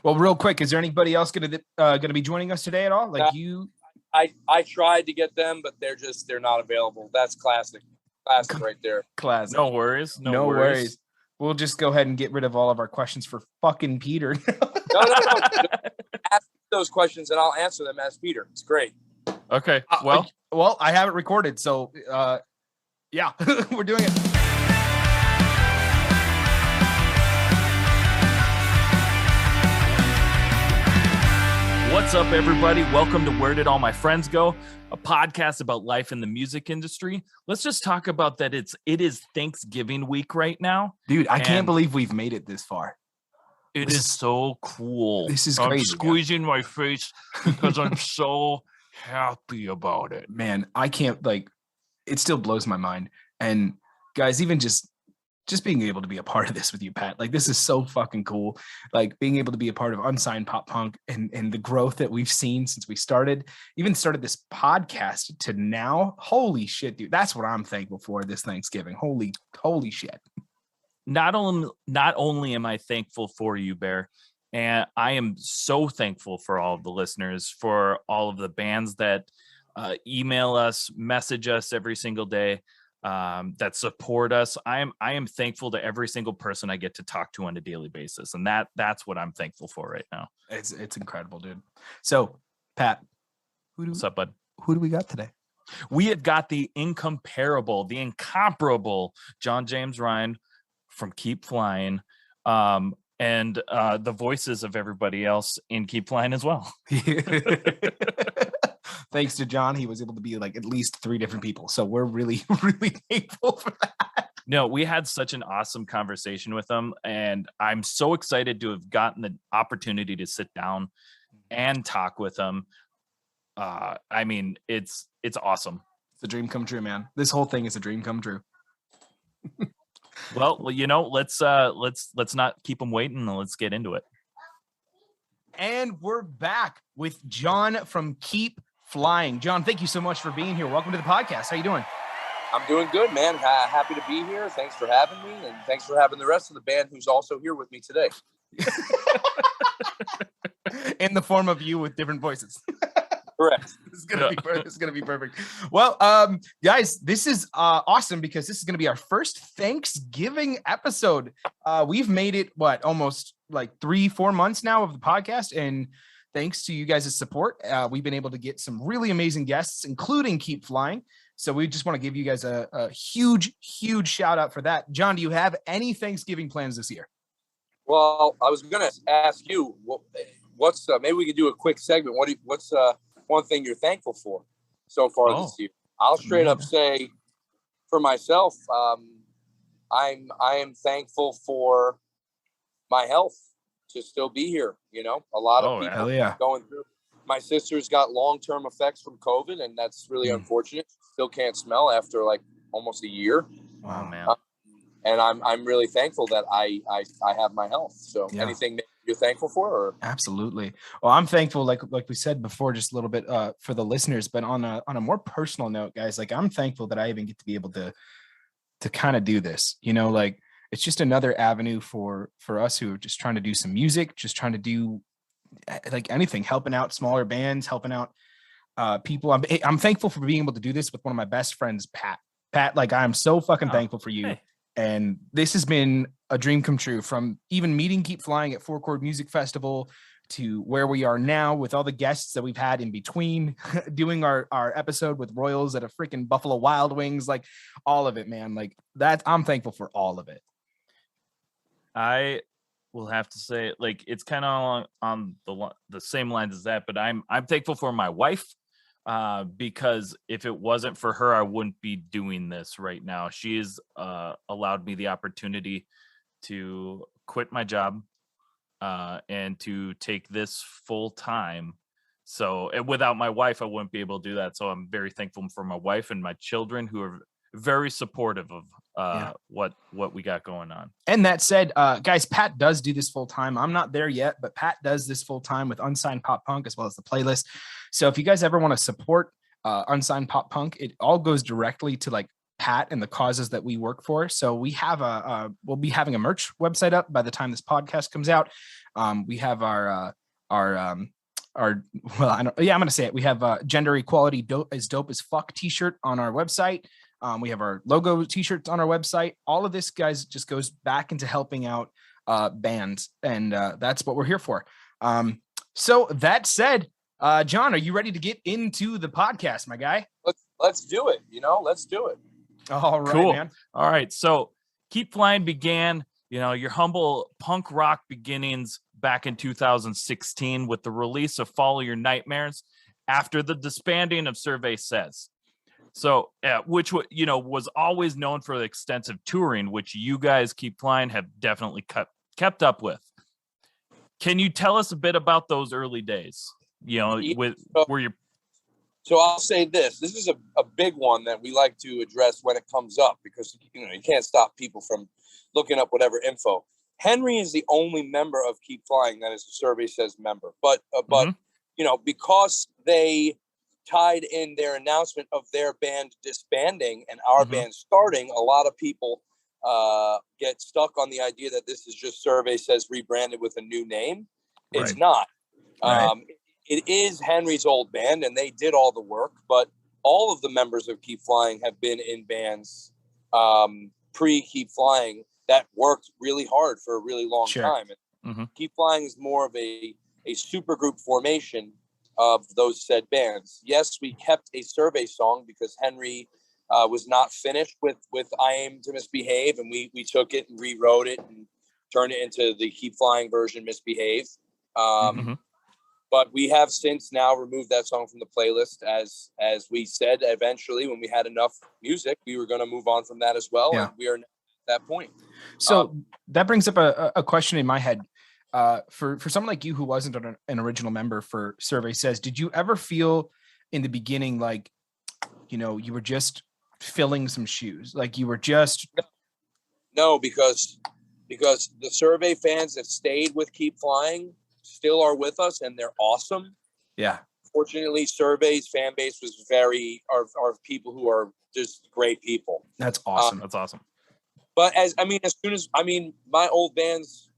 Well, real quick, is there anybody else going to be joining us today at all? Like you? I tried to get them, but they're not available. That's classic right there. Classic. No worries. No worries. We'll just go ahead and get rid of all of our questions for fucking Peter. No. Ask those questions and I'll answer them as Peter. It's great. Okay. Well, I have it recorded, so yeah, we're doing it. What's up, everybody? Welcome to Where Did All My Friends Go? A podcast about life in the music industry. Let's just talk about that. It is Thanksgiving week right now. Dude, I can't believe we've made it this far. It is so cool. This is crazy. I'm squeezing my face because I'm so happy about it. Man, I can't, it still blows my mind. And guys, even just being able to be a part of this with you, Pat, this is so fucking cool. Being able to be a part of Unsigned Pop Punk and the growth that we've seen since we started this podcast to now. Holy shit, dude. That's what I'm thankful for this Thanksgiving. Holy shit. Not only am I thankful for you, Bear, and I am so thankful for all of the listeners, for all of the bands that email us, message us every single day, that support us. I am thankful to every single person I get to talk to on a daily basis, and that's what I'm thankful for right now. It's incredible, dude. So, Pat, what's up, bud? Who do we got today? We have got the incomparable, the incomparable John James Ryan from Keep Flying, and the voices of everybody else in Keep Flying as well. Thanks to John, he was able to be at least 3 different people. So we're really, really thankful for that. No, we had such an awesome conversation with him, and I'm so excited to have gotten the opportunity to sit down and talk with him. I mean, it's awesome. It's a dream come true, man. This whole thing is a dream come true. Well, let's not keep them waiting, and let's get into it. And we're back with John from Keep Flying. John, thank you so much for being here. Welcome to the podcast. How you doing? I'm doing good, man. Happy to be here. Thanks for having me, and thanks for having the rest of the band who's also here with me today. In the form of you with different voices. Correct. This is gonna be perfect. Well, guys, this is awesome because this is gonna be our first Thanksgiving episode. We've made it almost 3-4 months now of the podcast, and thanks to you guys' support, we've been able to get some really amazing guests, including Keep Flying. So we just want to give you guys a huge shout out for that. John, do you have any Thanksgiving plans this year? Well, I was gonna ask you, what's maybe we could do a quick segment. What's one thing you're thankful for so far this year? I'll straight up say for myself, I am thankful for my health to still be here. A lot of people going through. My sister's got long-term effects from COVID, and that's really unfortunate. Still can't smell after almost a year. Wow, man. And I'm really thankful that I have my health. So anything that you're thankful for? Or? Absolutely. Well, I'm thankful, like we said before, just a little bit for the listeners, but on a more personal note, guys, I'm thankful that I even get to be able to kind of do this, it's just another avenue for us who are just trying to do some music, just trying to do anything, helping out smaller bands, helping out people. I'm thankful for being able to do this with one of my best friends, Pat. I'm so fucking thankful for you. Hey. And this has been a dream come true, from even meeting Keep Flying at 4 Chord Music Festival to where we are now with all the guests that we've had in between, doing our episode with Royals at a freaking Buffalo Wild Wings, all of it, man. That, I'm thankful for all of it. I will have to say, it's kind of on the same lines as that, but I'm thankful for my wife, because if it wasn't for her, I wouldn't be doing this right now. She has allowed me the opportunity to quit my job and to take this full time. So without my wife, I wouldn't be able to do that. So I'm very thankful for my wife and my children, who are very supportive of what we got going on. And that said, guys, Pat does do this full time. I'm not there yet, but Pat does this full time with Unsigned Pop Punk as well as the playlist. So if you guys ever want to support Unsigned Pop Punk, it all goes directly to pat and the causes that we work for. So we have we'll be having a merch website up by the time this podcast comes out. We have our I'm going to say it. We have gender equality is dope as fuck t-shirt on our website. We have our logo t-shirts on our website. All of this, guys, just goes back into helping out bands, and that's what we're here for. So that said, John, are you ready to get into the podcast, my guy? Let's do it. Let's do it. All right, cool, man. All right. So Keep Flying began, your humble punk rock beginnings back in 2016 with the release of Follow Your Nightmares after the disbanding of Survey Says. So, which was always known for the extensive touring, which you guys, Keep Flying, have definitely kept up with. Can you tell us a bit about those early days? So I'll say this is a big one that we like to address when it comes up, because you can't stop people from looking up whatever info. Henry is the only member of Keep Flying that is a Survey Says member, but because they tied in their announcement of their band disbanding and our band starting, a lot of people get stuck on the idea that this is just Survey Says rebranded with a new name. Right. It's not. Right. It is Henry's old band, and they did all the work, but all of the members of Keep Flying have been in bands pre-Keep Flying that worked really hard for a really long time. And Keep Flying is more of a super group formation of those said bands. Yes, we kept a Survey song because Henry was not finished with I Aim to Misbehave, and we took it and rewrote it and turned it into the Keep Flying version, Misbehave. But we have since now removed that song from the playlist. As we said, eventually, when we had enough music, we were going to move on from that as well. Yeah. And we are at that point. So that brings up a question in my head. For someone like you who wasn't an original member for Survey Says, did you ever feel in the beginning like, you were just filling some shoes? Like you were just... No, because the Survey fans that stayed with Keep Flying still are with us, and they're awesome. Yeah. Fortunately, Survey's fan base was are people who are just great people. That's awesome. That's awesome. But as soon as my old bands,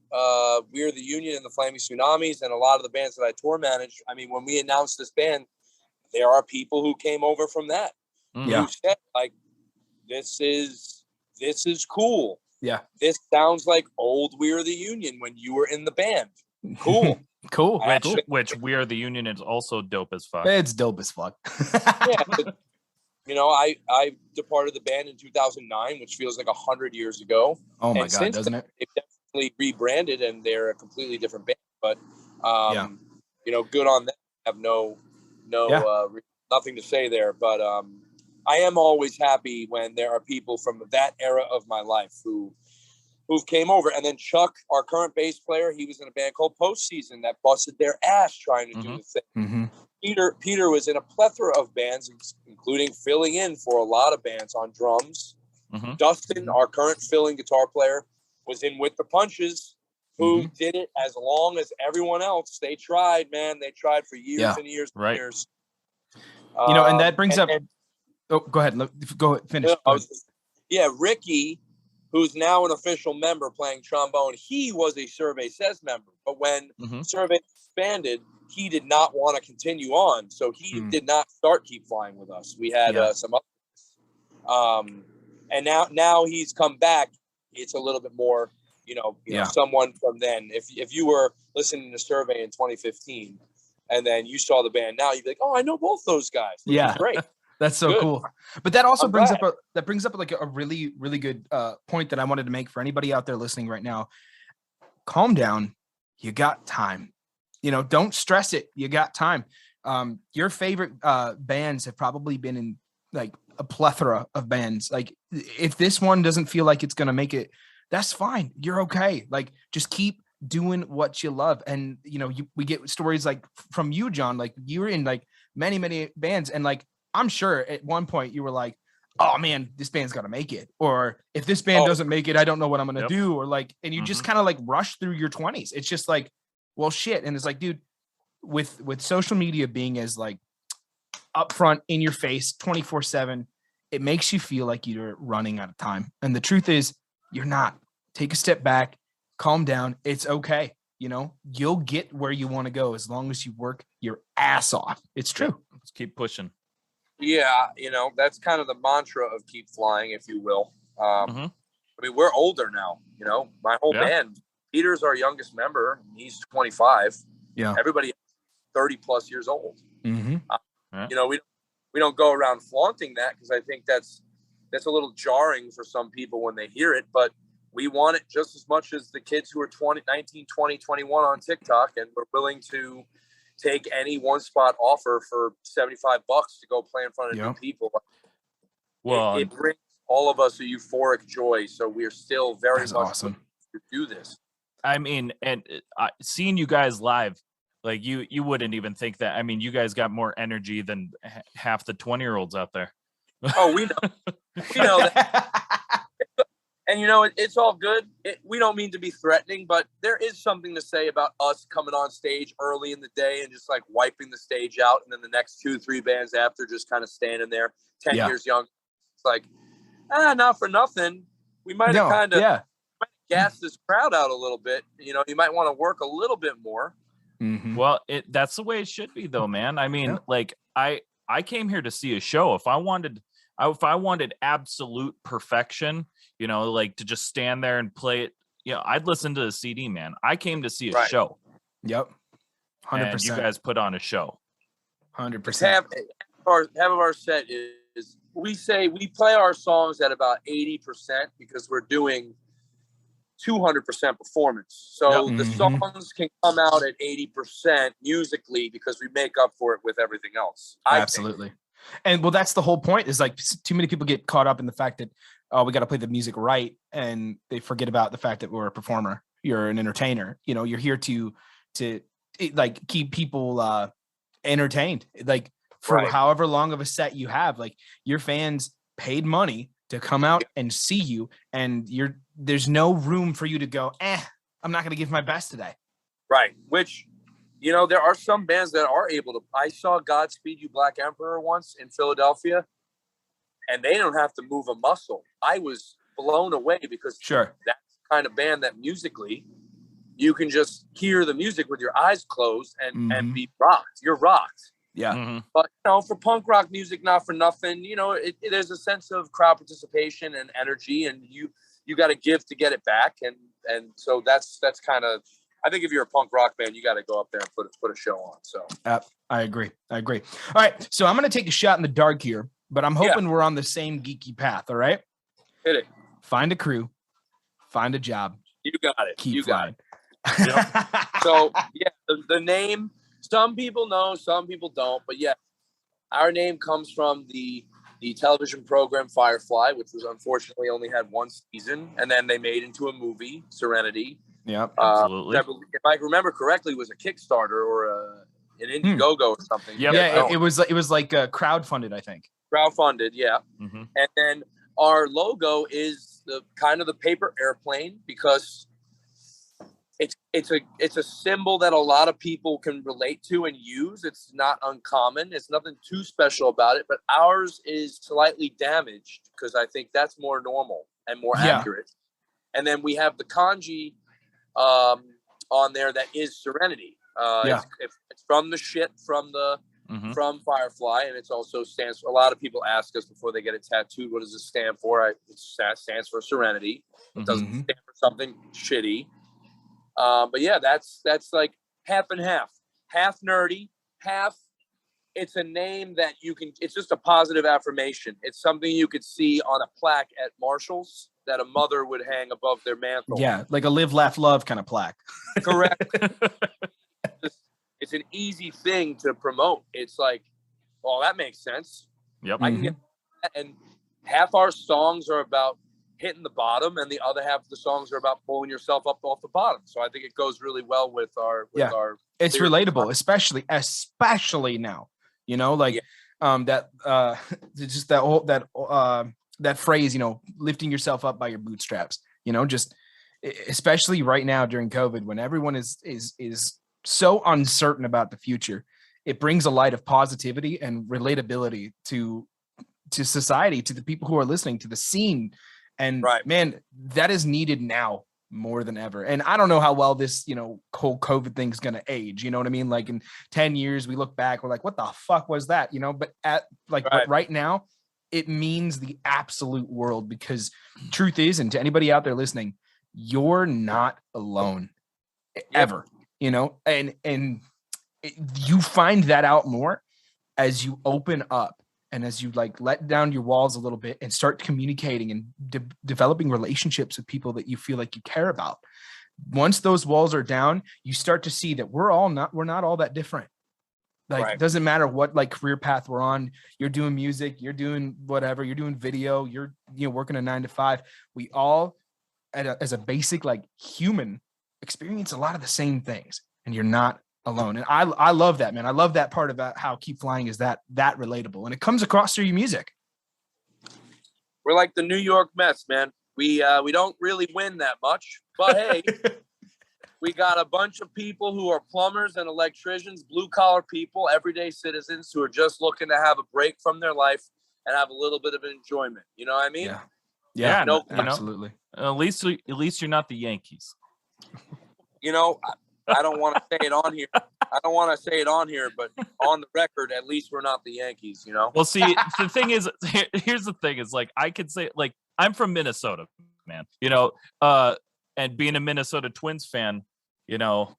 We're the Union and the Flaming Tsunamis, and a lot of the bands that I tour managed, when we announced this band, there are people who came over from that. Who said, like, this is cool. Yeah. This sounds like old We're the Union when you were in the band. Cool. Cool. Which We Are the Union is also dope as fuck. It's dope as fuck. Yeah. But, I departed the band in 2009, which feels like 100 years ago. Oh my God, doesn't it? They've definitely rebranded and they're a completely different band. But, good on them. I have nothing to say there. But I am always happy when there are people from that era of my life who came over. And then Chuck, our current bass player, he was in a band called Postseason that busted their ass trying to do the thing. Peter was in a plethora of bands, including filling in for a lot of bands on drums. Dustin, our current filling guitar player, was in With the Punches, who did it as long as everyone else. They tried, man. They tried for years and years and years. And that brings up... Oh, go ahead. Go finish. Ricky, who's now an official member playing trombone, he was a Survey Says member. But when Survey expanded, he did not want to continue on. So he did not start Keep Flying with us. We had some others. And now he's come back. It's a little bit more, someone from then. If you were listening to Survey in 2015 and then you saw the band now, you'd be like, oh, I know both those guys. Which is great. That's so cool. But that also brings up like a really, really good point that I wanted to make for anybody out there listening right now. Calm down. You got time. Don't stress it. You got time. Your favorite bands have probably been in like a plethora of bands. Like if this one doesn't feel like it's going to make it, that's fine. You're okay. Like just keep doing what you love. And, we get stories like from you, John, like you were in like many, many bands, and like, I'm sure at one point you were like, oh man, this band's got to make it. Or if this band doesn't make it, I don't know what I'm going to do. Or like, and you just kind of like rush through your 20s. It's just like, well, shit. And it's like, dude, with social media being as like upfront in your face 24/7, it makes you feel like you're running out of time. And the truth is, you're not. Take a step back, calm down. It's okay. You know, you'll get where you want to go as long as you work your ass off. It's true. Let's keep pushing. Yeah, you know, that's kind of the mantra of Keep Flying, if you will. I mean, we're older now. You know, my whole band. Peter's our youngest member. He's 25. Yeah. Everybody 30 plus years old. Mm-hmm. You know, we don't go around flaunting that because I think that's a little jarring for some people when they hear it. But we want it just as much as the kids who are 19, 20, 21 on TikTok, and we're willing to take any one spot offer for $75 to go play in front of new people. Well, it brings all of us a euphoric joy. So we're still very much awesome to do this. I mean, and seeing you guys live, like you wouldn't even think that. I mean, you guys got more energy than half the 20-year-olds out there. Oh, we know. We know that. And, you know, it's all good. We don't mean to be threatening, but there is something to say about us coming on stage early in the day and just like wiping the stage out. And then the next 2-3 bands after just kind of standing there 10 years young. It's like, not for nothing. We might have kind of gassed this crowd out a little bit. You know, you might want to work a little bit more. Mm-hmm. Well, that's the way it should be, though, man. I mean, like I came here to see a show. If I wanted absolute perfection, you know, like to just stand there and play it, you know, I'd listen to the CD, man. I came to see a show. Yep. 100%. And you guys put on a show. 100%. Half of our set is we play our songs at about 80% because we're doing 200% performance. So the songs can come out at 80% musically because we make up for it with everything else. Absolutely. And well, that's the whole point, is like too many people get caught up in the fact that, oh, we got to play the music right. And they forget about the fact that we're a performer. You're an entertainer. You know, you're here to like keep people entertained, like for however long of a set you have. Like your fans paid money to come out and see you, and there's no room for you to go, I'm not going to give my best today. Right. Which, you know, there are some bands that are able to. I saw Godspeed You Black Emperor once in Philadelphia, and they don't have to move a muscle. I was blown away because that's the kind of band that musically you can just hear the music with your eyes closed and be rocked. You're rocked. Yeah. Mm-hmm. But, you know, for punk rock music, not for nothing, you know, there's a sense of crowd participation and energy, and you got to give to get it back. And so that's kind of, I think if you're a punk rock band, you got to go up there and put a show on. So I agree. All right. So I'm going to take a shot in the dark here, but I'm hoping we're on the same geeky path. All right. Hit it. Find a crew, find a job. You got it. Keep flying. Yep. So the name, some people know, some people don't, but our name comes from the television program Firefly, which was unfortunately only had one season, and then they made into a movie, Serenity. Yeah, absolutely. If I remember correctly, it was a Kickstarter or an Indiegogo or something. It was like crowdfunded, I think. Crowdfunded, yeah. Mm-hmm. And then our logo is the kind of the paper airplane because it's a symbol that a lot of people can relate to and use. It's not uncommon. It's nothing too special about it, but ours is slightly damaged because I think that's more normal and more accurate. And then we have the kanji on there that is Serenity. It's from the ship from from Firefly, and it's also stands for, a lot of people ask us before they get it tattooed, what does it stand for? It stands for Serenity. It doesn't stand for something shitty. But yeah, that's like half and half nerdy, half it's a name that it's just a positive affirmation. It's something you could see on a plaque at Marshall's that a mother would hang above their mantle. Yeah, like a live, laugh, love kind of plaque. Correct. It's an easy thing to promote. It's like, well, that makes sense. Yep. I can get that. And half our songs are about hitting the bottom, and the other half of the songs are about pulling yourself up off the bottom. So I think it goes really well with our it's relatable, especially now, you know, like just that whole that phrase, you know, lifting yourself up by your bootstraps, you know, just especially right now during COVID, when everyone is so uncertain about the future. It brings a light of positivity and relatability to to society, to the people who are listening, to the scene. And man, that is needed now more than ever. And I don't know how well this, whole COVID thing is going to age. You know what I mean? Like in 10 years, we look back, we're like, what the fuck was that? But but right now, it means the absolute world, because truth is, and to anybody out there listening, you're not alone ever, and you find that out more as you open up and as you let down your walls a little bit and start communicating and developing relationships with people that you feel like you care about. Once those walls are down, you start to see that we're not all that different. It doesn't matter what career path we're on. You're doing music, you're doing whatever, you're doing video, you're working a 9 to 5. We all, as a basic human, experience a lot of the same things, and you're not alone. And I love that, man. I love that part about how Keep Flying is that relatable, and it comes across through your music. We're like the New York Mets, man. We don't really win that much, but hey. We got a bunch of people who are plumbers and electricians, blue-collar people, everyday citizens who are just looking to have a break from their life and have a little bit of enjoyment. You know what I mean? Yeah. No, absolutely. At least you're not the Yankees. I don't want to say it on here. I don't want to say it on here, but on the record, at least we're not the Yankees, Well, see, the thing is, here's the thing is I could say, I'm from Minnesota, man, and being a Minnesota Twins fan, oh,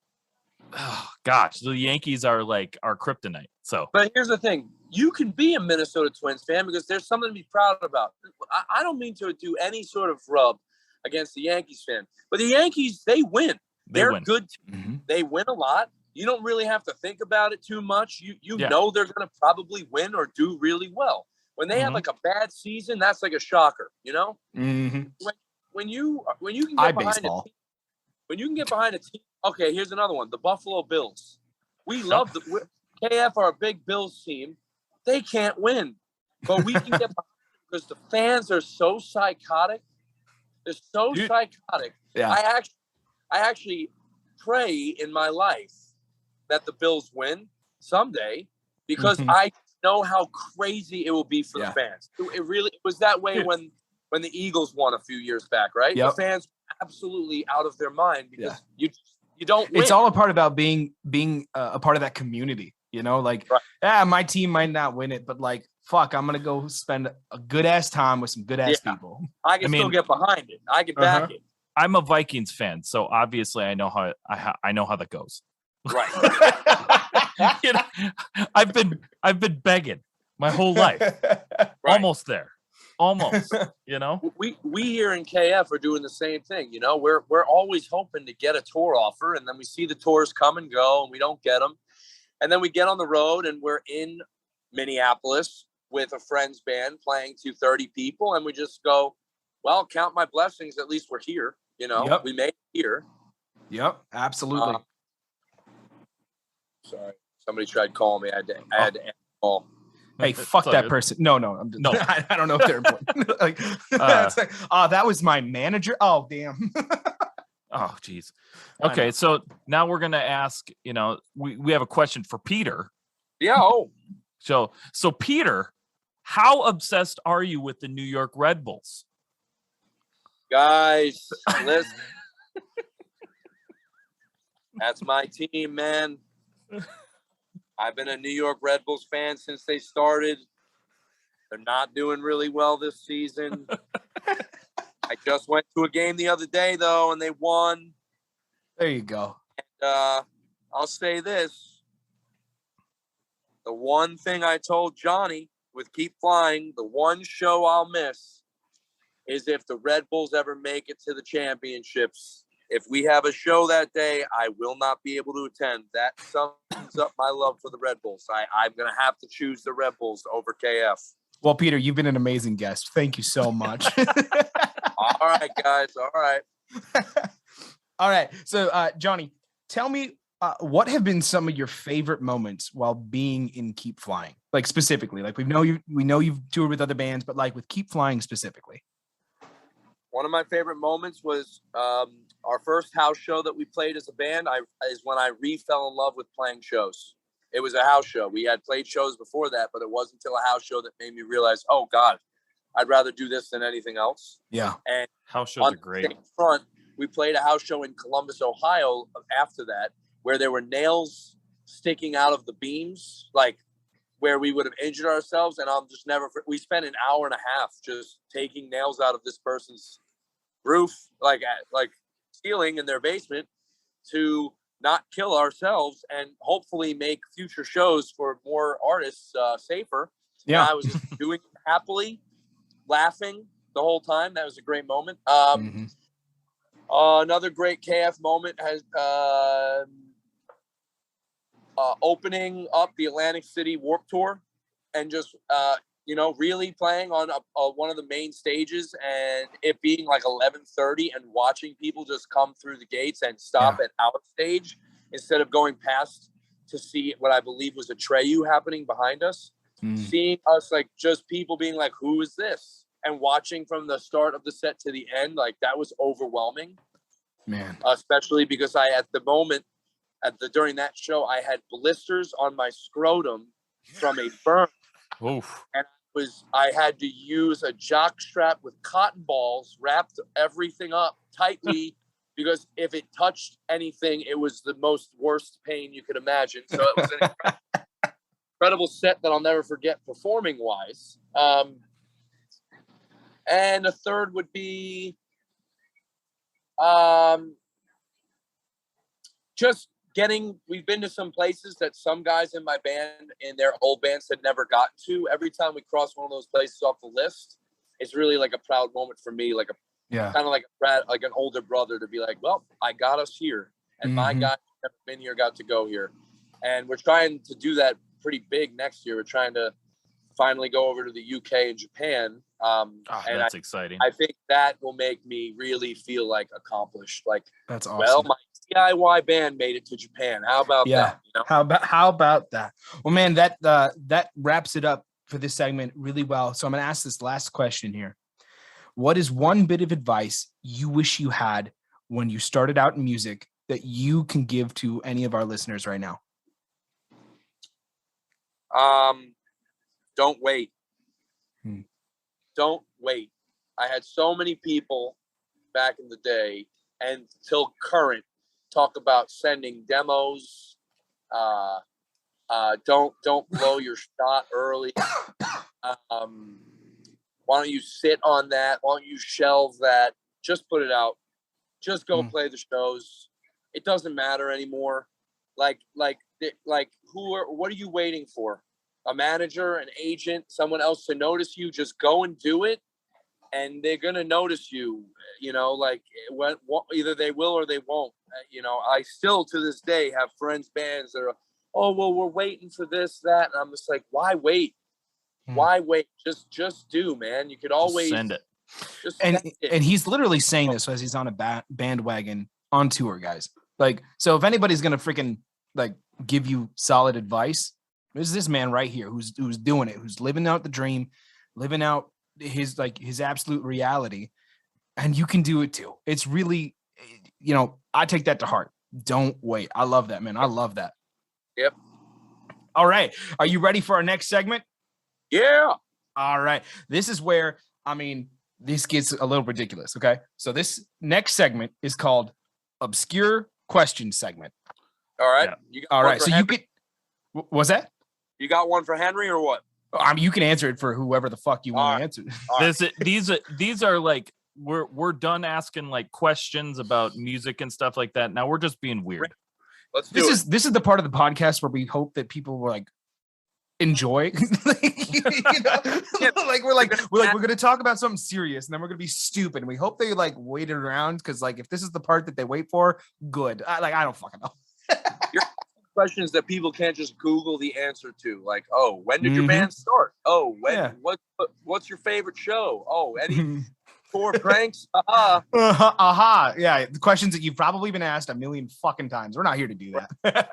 gosh, the Yankees are our kryptonite. So, but here's the thing: you can be a Minnesota Twins fan because there's something to be proud about. I don't mean to do any sort of rub against the Yankees fan, but the Yankees, they win. They're win. Good. Mm-hmm. They win a lot. You don't really have to think about it too much. You know they're going to probably win or do really well. When they have a bad season, that's a shocker. Mm-hmm. When you can get behind baseball. When you can get behind a team. Okay, here's another one. The Buffalo Bills. We love KF are a big Bills team. They can't win, but we can get behind them because the fans are so psychotic. They're so psychotic. Yeah. I actually pray in my life that the Bills win someday because I know how crazy it will be for the fans. It was that way when the Eagles won a few years back, right? Yep. The fans were absolutely out of their mind because you don't win. It's all a part about being a part of that community, my team might not win it, but fuck, I'm going to go spend a good ass time with some good ass people. I can still get behind it. I can back it. I'm a Vikings fan, so obviously I know how that goes. Right. I've been begging my whole life. Right. Almost there. Almost. We here in KF are doing the same thing. We're always hoping to get a tour offer, and then we see the tours come and go, and we don't get them. And then we get on the road, and we're in Minneapolis with a friend's band playing to 30 people, and we just go, well, count my blessings. At least we're here. We made it here. Yep, absolutely. Sorry, somebody tried calling me. I had to end the call. Hey, fuck that person. No, I'm just, no. I don't know if they're important. That was my manager. Oh, damn. Oh, geez. Okay, so now we're gonna ask. We have a question for Peter. Yeah. Oh. So Peter, how obsessed are you with the New York Red Bulls? Guys, listen. That's my team, man. I've been a New York Red Bulls fan since they started. They're not doing really well this season. I just went to a game the other day, though, and they won. There you go. And I'll say this. The one thing I told Johnny with Keep Flying, the one show I'll miss is if the Red Bulls ever make it to the championships. If we have a show that day, I will not be able to attend. That sums up my love for the Red Bulls. I'm going to have to choose the Red Bulls over KF. Well, Peter, you've been an amazing guest. Thank you so much. All right, guys. All right. All right. So, Johnny, tell me what have been some of your favorite moments while being in Keep Flying? Specifically, we know you've toured with other bands, but with Keep Flying specifically. One of my favorite moments was our first house show that we played as a band. Is when I fell in love with playing shows. It was a house show. We had played shows before that, but it wasn't until a house show that made me realize, oh God, I'd rather do this than anything else. Yeah. And house shows are great. Front, we played a house show in Columbus, Ohio after that, where there were nails sticking out of the beams, like where we would have injured ourselves. And I'm just never, we spent an hour and a half just taking nails out of this person's roof, like ceiling in their basement, to not kill ourselves and hopefully make future shows for more artists safer. Yeah. And I was just doing it happily, laughing the whole time. That was a great moment. Another great KF moment has opening up the Atlantic City Warped Tour and just really playing on one of the main stages, and it being like 11:30 and watching people just come through the gates and stop at our stage instead of going past to see what I believe was a Treyu happening behind us. Seeing us, like, just people being like, who is this? And watching from the start of the set to the end, like, that was overwhelming. Man. Especially because during that show, I had blisters on my scrotum from a burn. Oof. And I had to use a jock strap with cotton balls, wrapped everything up tightly, because if it touched anything, it was the most worst pain you could imagine. So it was an incredible set that I'll never forget performing wise. And a third would be just we've been to some places that some guys in my band, in their old bands, had never gotten to. Every time we cross one of those places off the list, it's really like a proud moment for me, like kind of like an older brother, to be like, well, I got us here, and my guy who's never been here got to go here. And we're trying to do that pretty big next year. We're trying to finally go over to the UK and Japan. And that's exciting. I think that will make me really feel like accomplished. Like, that's awesome. Well, my DIY band made it to Japan. How about that? You know? How about that? Well, man, that wraps it up for this segment really well. So I'm going to ask this last question here. What is one bit of advice you wish you had when you started out in music that you can give to any of our listeners right now? Don't wait. Don't wait. I had so many people back in the day and till current talk about sending demos. Don't blow your shot early. Why don't you sit on that? Why don't you shelve that? Just put it out. Just go play the shows. It doesn't matter anymore. What are you waiting for? A manager, an agent, someone else to notice you? Just go and do it, and they're gonna notice you. Either they will or they won't. I still to this day have friends, bands that are, oh well, we're waiting for this, that, and I'm just like, why wait? Why wait? Just do, man. You could always send it. And he's literally saying this as he's on a bandwagon on tour, guys. Like, so if anybody's gonna freaking like give you solid advice, there's this man right here who's doing it, who's living out the dream, living out his absolute reality, and you can do it too. It's really, I take that to heart. Don't wait. I love that, man. I love that. Yep. All right. Are you ready for our next segment? Yeah. All right. This is where, this gets a little ridiculous. Okay. So this next segment is called Obscure Question Segment. All right. Yeah. All right. So Henry? What's that? You got one for Henry or what? You can answer it for whoever the fuck you want to answer. These are like, we're done asking like questions about music and stuff like that. Now we're just being weird. Let's do it. This is the part of the podcast where we hope that people will like enjoy. We're going to talk about something serious, and then we're going to be stupid. And we hope they like wait around, because like if this is the part that they wait for, good. I don't fucking know. Your questions that people can't just Google the answer to, like, oh, when did your band start? Oh, what's your favorite show? Oh, any four pranks? Yeah, the questions that you've probably been asked a million fucking times. We're not here to do that.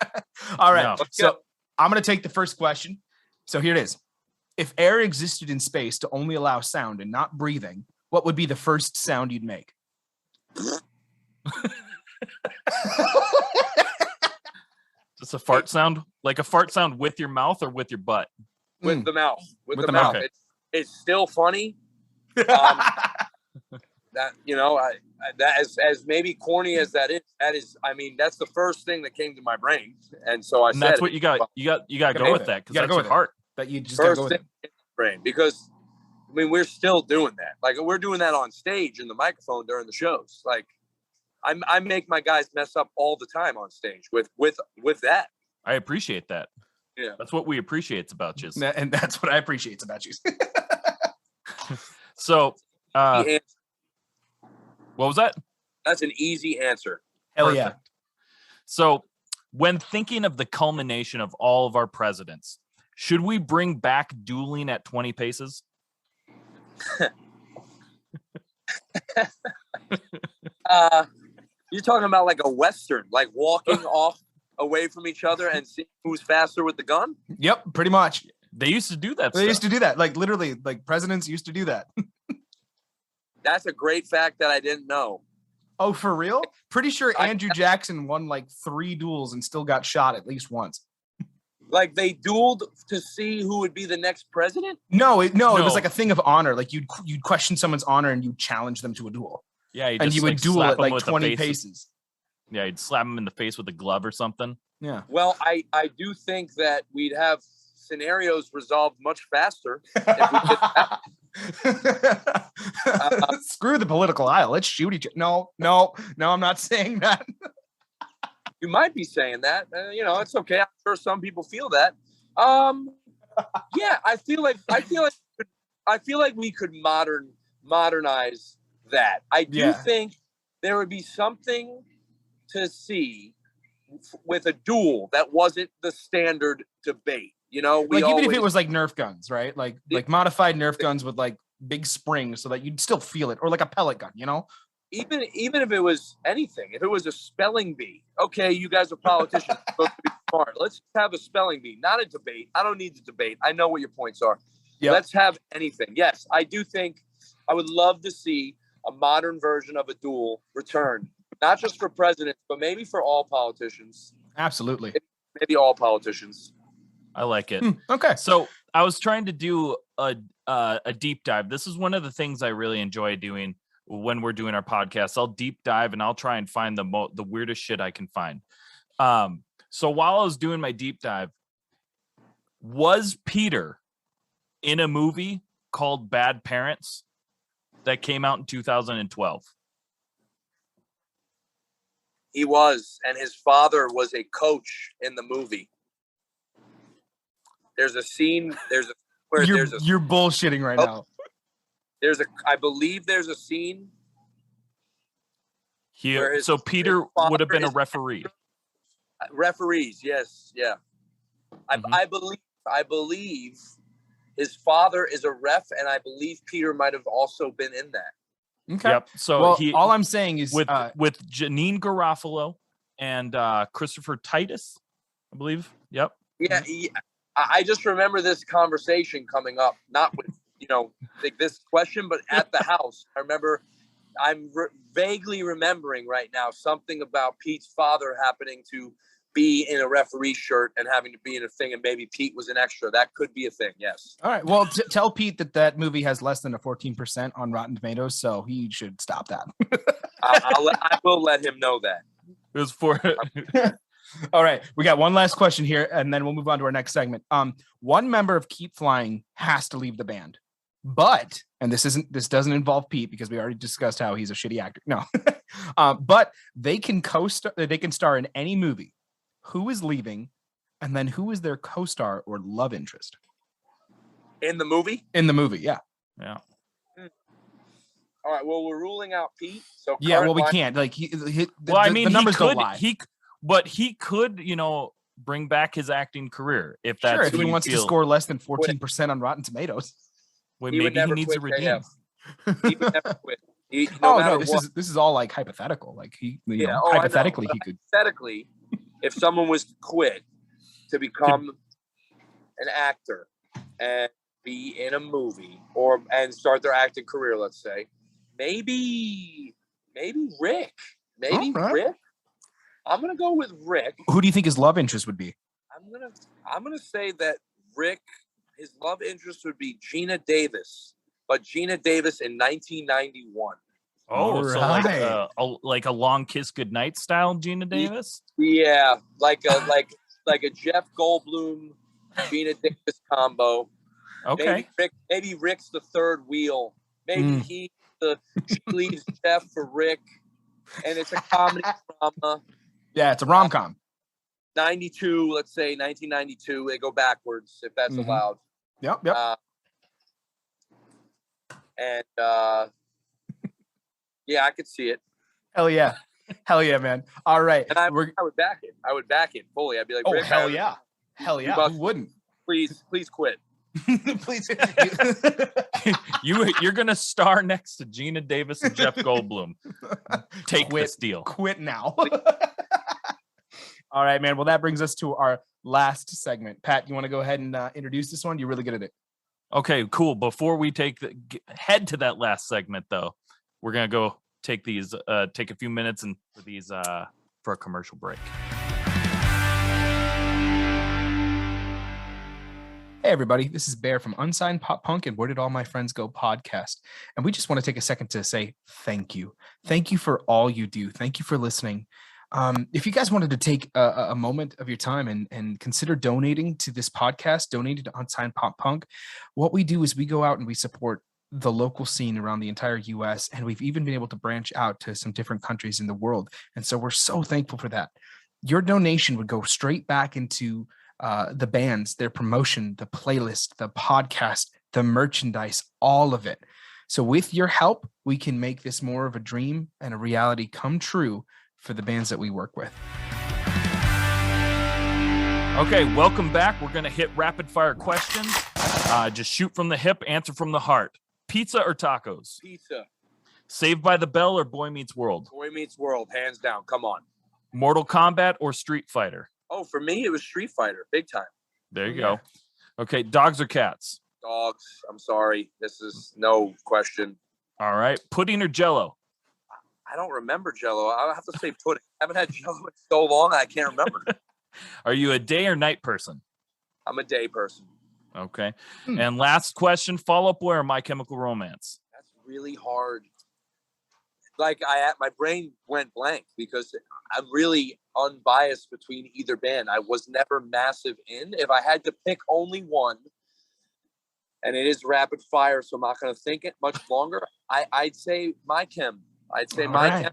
All right. No. So I'm going to take the first question. So here it is. If air existed in space to only allow sound and not breathing, what would be the first sound you'd make? Is this a fart sound? Like a fart sound with your mouth or with your butt? With the mouth. With the mouth. mouth. It's still funny. That that as maybe corny as that is. I mean, that's the first thing that came to my brain, and so and that's what you got. You got to go with that because that's your heart. That you just first go with thing in my brain, because I mean we're still doing that. Like we're doing that on stage in the microphone during the shows. Like I make my guys mess up all the time on stage with that. I appreciate that. Yeah, that's what we appreciate about you, and that's what I appreciate about you. So. What was that? That's an easy answer. Hell yeah. So when thinking of the culmination of all of our presidents, should we bring back dueling at 20 paces? You're talking about like a Western, like walking off away from each other and seeing who's faster with the gun? Yep, pretty much. They used to do that. They used to do that. Like literally, like presidents used to do that. That's a great fact that I didn't know. Oh, for real? Pretty sure Andrew Jackson won like 3 duels and still got shot at least once. Like they dueled to see who would be the next president? No, it was like a thing of honor. Like you'd question someone's honor and you'd challenge them to a duel. Yeah, and you would duel at like 20 paces. Yeah, you'd slap him in the face with a glove or something. Yeah. Well, I do think that we'd have scenarios resolved much faster if we did that. Screw the political aisle. Let's shoot each other. No, I'm not saying that. You might be saying that. It's okay. I'm sure some people feel that. Yeah, I feel like we could modernize that. I do think there would be something to see with a duel that wasn't the standard debate. Even if it was like Nerf guns, right? Like modified Nerf guns with like big springs so that you'd still feel it, or like a pellet gun, Even if it was anything, if it was a spelling bee, okay, you guys are politicians, supposed to be smart. Let's have a spelling bee, not a debate. I don't need the debate. I know what your points are. Yep. Let's have anything. Yes, I do think I would love to see a modern version of a duel return, not just for presidents, but maybe for all politicians. Absolutely. Maybe all politicians. I like it. Okay. So I was trying to do a deep dive. This is one of the things I really enjoy doing when we're doing our podcast. I'll deep dive and I'll try and find the weirdest shit I can find. So while I was doing my deep dive, was Peter in a movie called Bad Parents that came out in 2012? He was, and his father was a coach in the movie. There's a scene. You're bullshitting right now. I believe there's a scene. Here, so Peter would have been a referee. Referees, yes, yeah. I believe his father is a ref, and I believe Peter might have also been in that. Okay. Yep. So all I'm saying is with Janine Garofalo and Christopher Titus, I believe. Yep. Yeah. I just remember this conversation coming up, not with, like this question, but at the house. I'm vaguely remembering right now something about Pete's father happening to be in a referee shirt and having to be in a thing, and maybe Pete was an extra. That could be a thing, yes. All right. Well, tell Pete that movie has less than a 14% on Rotten Tomatoes, so he should stop that. I will let him know that. It was for... All right, we got one last question here, and then we'll move on to our next segment. One member of Keep Flying has to leave the band, but, and this doesn't involve Pete because we already discussed how he's a shitty actor. No, but they can star in any movie. Who is leaving, and then who is their co-star or love interest in the movie? In the movie, yeah. All right. Well, we're ruling out Pete. So yeah, well, we can't. Like, the numbers don't lie. But he could, bring back his acting career if that's sure, if he wants to score less than 14% on Rotten Tomatoes. Well, maybe he needs to redeem. He would never quit. This is all like hypothetical. Like hypothetically he could. Hypothetically, if someone was to quit to become an actor and be in a movie and start their acting career, let's say, maybe Rick. Maybe Rick. I'm gonna go with Rick. Who do you think his love interest would be? I'm gonna say that Rick, his love interest would be Gina Davis, but Gina Davis in 1991. Oh, so Alright. like a long kiss goodnight style Gina Davis? Yeah, like a Jeff Goldblum, Gina Davis combo. Okay. Maybe Rick's the third wheel. Maybe she leaves Jeff for Rick, and it's a comedy drama. Yeah, it's a rom-com. 92, let's say 1992. They go backwards if that's allowed. Yep. Yeah, I could see it. Hell yeah, man. All right, and I would back it. I would back it fully. I'd be like, oh Rick, hell yeah. Who wouldn't? Please quit. Please. You're gonna star next to Gina Davis and Jeff Goldblum. Take this deal. Quit now. All right, man. Well, that brings us to our last segment. Pat, you want to go ahead and introduce this one? You're really good at it. Okay, cool. Before we head to that last segment, though, we're gonna go take a few minutes and for a commercial break. Hey, everybody. This is Bear from Unsigned Pop Punk and Where Did All My Friends Go podcast. And we just want to take a second to say thank you. Thank you for all you do. Thank you for listening. If you guys wanted to take a moment of your time and consider donating to this podcast, donating to Unsigned Pop Punk, what we do is we go out and we support the local scene around the entire US. And we've even been able to branch out to some different countries in the world. And so we're so thankful for that. Your donation would go straight back into the bands, their promotion, the playlist, the podcast, the merchandise, all of it. So with your help, we can make this more of a dream and a reality come true for the bands that we work with. Okay, welcome back. We're going to hit rapid fire questions. Just shoot from the hip, answer from the heart. Pizza or tacos? Pizza. Saved by the Bell or Boy Meets World? Boy Meets World, hands down. Come on. Mortal Kombat or Street Fighter? Oh, for me, it was Street Fighter, big time. There you go. Okay, dogs or cats? Dogs. I'm sorry. This is no question. All right, pudding or Jell-O? I don't remember Jell-O. I have to say pudding. I haven't had Jell-O in so long, I can't remember. Are you a day or night person? I'm a day person. Okay. And last question, Fall Out Boy or My Chemical Romance? That's really hard. Like my brain went blank because I'm really unbiased between either band. I was never massive in. If I had to pick only one, and it is rapid fire, so I'm not going to think it much longer, I'd say My Chem. I'd say My Chem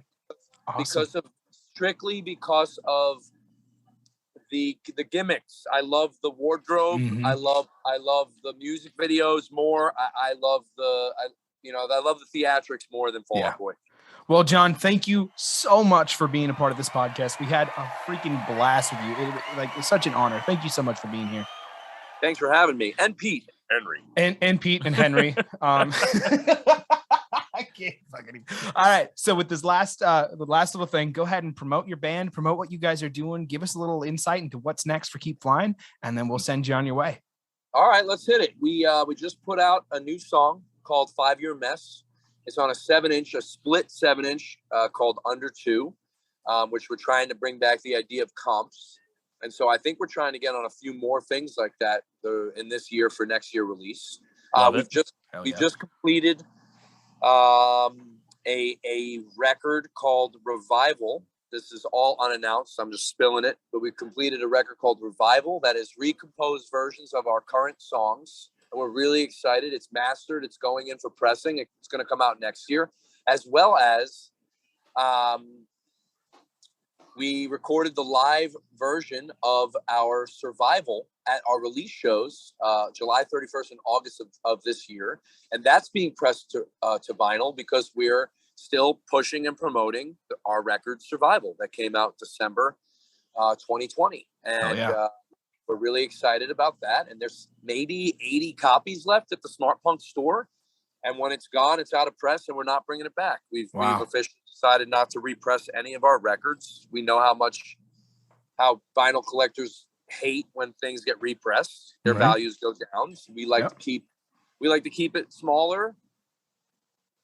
strictly because of the gimmicks. I love the wardrobe. I love the music videos more. I love the theatrics more than Fall Out Boy. Well, John, thank you so much for being a part of this podcast. We had a freaking blast with you. It's such an honor. Thank you so much for being here. Thanks for having me. And Pete. Henry. And Pete and Henry. I can't fucking. All right. So with this last little thing, go ahead and promote your band, promote what you guys are doing. Give us a little insight into what's next for Keep Flying, and then we'll send you on your way. All right, let's hit it. We just put out a new song called 5 Year Mess. It's on a split 7-inch called Under 2, which we're trying to bring back the idea of comps. And so I think we're trying to get on a few more things like that in this year for next year release. We've just completed a record called Revival. This is all unannounced. I'm just spilling it. But we've completed a record called Revival that is recomposed versions of our current songs. And we're really excited. It's mastered. It's going in for pressing. It's going to come out next year. As well as we recorded the live version of our Survival at our release shows, July 31st and August of this year. And that's being pressed to vinyl because we're still pushing and promoting our record Survival that came out December 2020. And we're really excited about that. And there's maybe 80 copies left at the Smart Punk store. And when it's gone, it's out of press and we're not bringing it back. We've officially decided not to repress any of our records. We know how vinyl collectors hate when things get repressed. Their values go down. So we like to keep it smaller,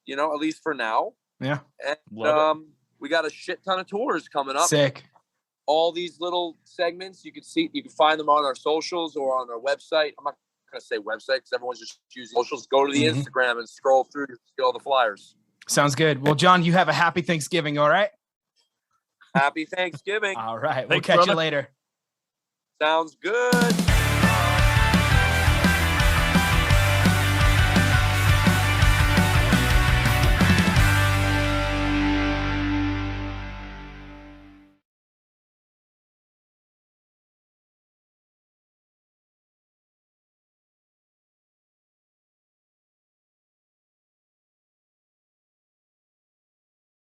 at least for now. Yeah. And we got a shit ton of tours coming up. Sick. all these little segments. You can find them on our socials or on our website. I'm not going to say website because everyone's just using socials. Go to the Instagram and scroll through to see all the flyers. Sounds good. Well, John, you have a happy Thanksgiving. All right. Happy Thanksgiving. All right. Thanks, We'll catch brother. you later. Sounds good.